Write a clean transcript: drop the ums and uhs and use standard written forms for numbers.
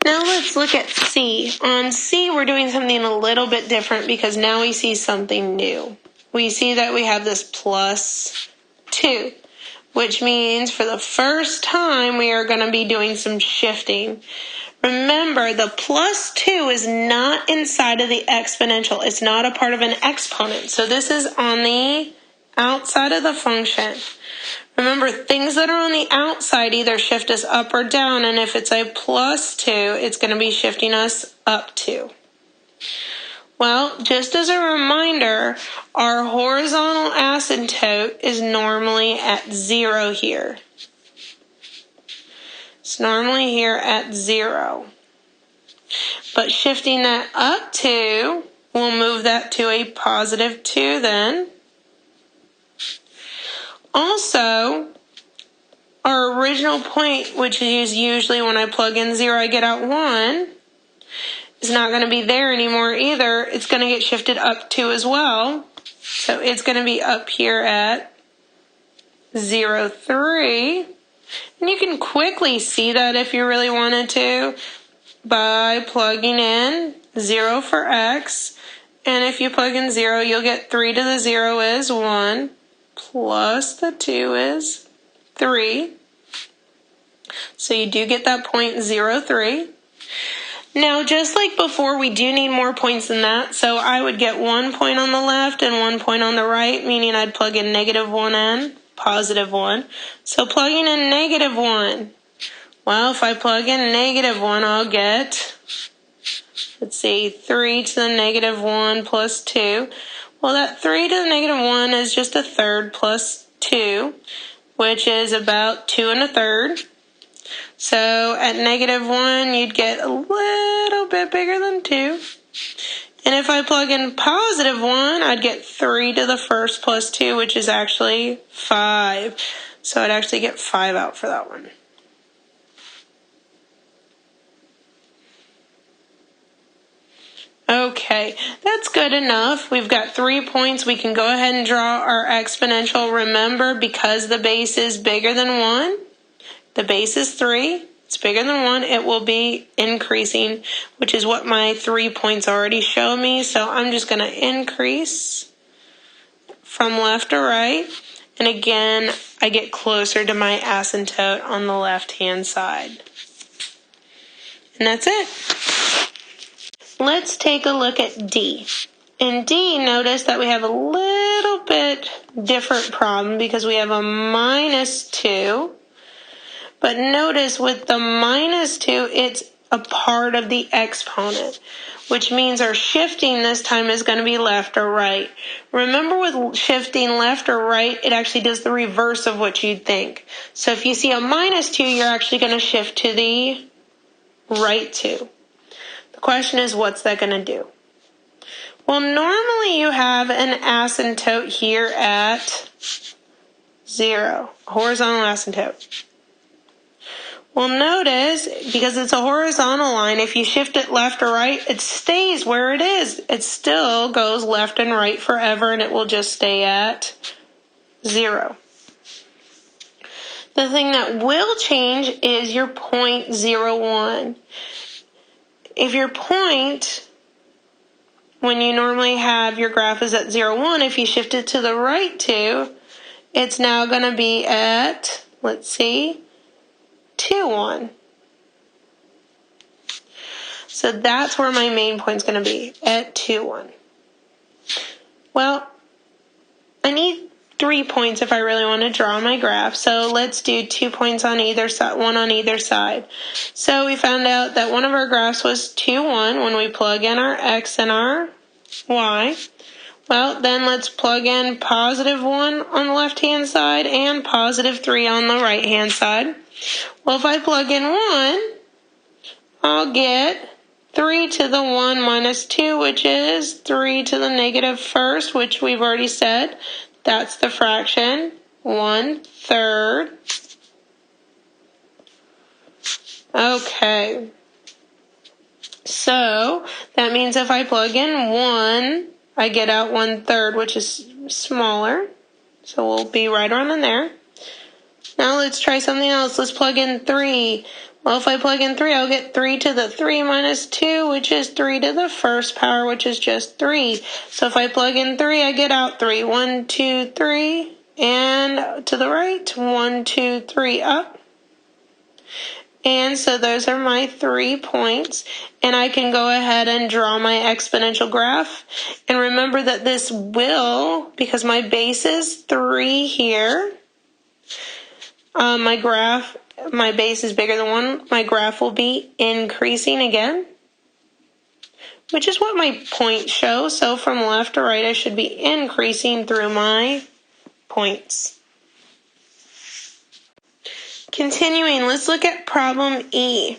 Now let's look at C. On C, we're doing something a little bit different because now we see something new. We see that we have this plus 2, which means for the first time we are going to be doing some shifting. Remember, the plus 2 is not inside of the exponential. It's not a part of an exponent. So this is on the outside of the function. Remember, things that are on the outside either shift us up or down, and if it's a plus 2, it's going to be shifting us up 2. Well, just as a reminder, our horizontal asymptote is normally at 0 here. It's normally here at 0. But shifting that up 2, we'll move that to a positive 2 then. Also, our original point, which is usually when I plug in 0, I get out 1, is not going to be there anymore either. It's going to get shifted up 2 as well. So it's going to be up here at 0, 3. And you can quickly see that if you really wanted to by plugging in 0 for x. And if you plug in 0, you'll get 3 to the 0 is 1. Plus the 2 is 3. So you do get that point 0, 3. Now, just like before, we do need more points than that. So I would get 1 point on the left and 1 point on the right, meaning I'd plug in -1 and +1. So plugging in -1. Well, if I plug in -1, I'll get, let's see, 3 to the -1 plus 2. Well, that 3 to the -1 is just a third plus 2, which is about 2 1/3. So at -1, you'd get a little bit bigger than 2. And if I plug in +1, I'd get 3 to the first plus 2, which is actually 5. So I'd actually get 5 out for that one. Okay, that's good enough. We've got 3 points. We can go ahead and draw our exponential. Remember, because the base is bigger than 1, the base is 3, it's bigger than 1, it will be increasing, which is what my 3 points already show me. So I'm just going to increase from left to right. And again, I get closer to my asymptote on the left-hand side. And that's it. Let's take a look at D. In D, notice that we have a little bit different problem because we have a -2. But notice with the -2, it's a part of the exponent, which means our shifting this time is going to be left or right. Remember, with shifting left or right, it actually does the reverse of what you'd think. So if you see a -2, you're actually going to shift to the right 2. The question is, what's that going to do? Well, normally you have an asymptote here at 0, horizontal asymptote. Well, notice, because it's a horizontal line, if you shift it left or right, it stays where it is. It still goes left and right forever, and it will just stay at 0. The thing that will change is your point 0, 1. If your point, when you normally have your graph is at 0, 1, if you shift it to the right 2, it's now going to be at, let's see, 2, 1. So that's where my main point's going to be, at 2, 1. Well, I need 3 points if I really want to draw my graph. So let's do 2 points on either side, 1 on either side. So we found out that one of our graphs was 2, 1 when we plug in our x and our y. Well, then let's plug in +1 on the left-hand side and +3 on the right-hand side. Well, if I plug in 1, I'll get 3 to the 1 minus 2, which is 3 to the -1st, which we've already said. That's the fraction, 1/3. Okay. So that means if I plug in 1, I get out 1/3, which is smaller. So we'll be right around in there. Now let's try something else. Let's plug in 3. Well, if I plug in 3, I'll get 3 to the 3 minus 2, which is 3 to the first power, which is just 3. So if I plug in 3, I get out 3. 1, 2, 3. And to the right, 1, 2, 3, up. And so those are my 3 points. And I can go ahead and draw my exponential graph. And remember that this will, because my base is 3 here, my base is bigger than 1, my graph will be increasing again, which is what my points show. So from left to right, I should be increasing through my points. Continuing, let's look at problem E.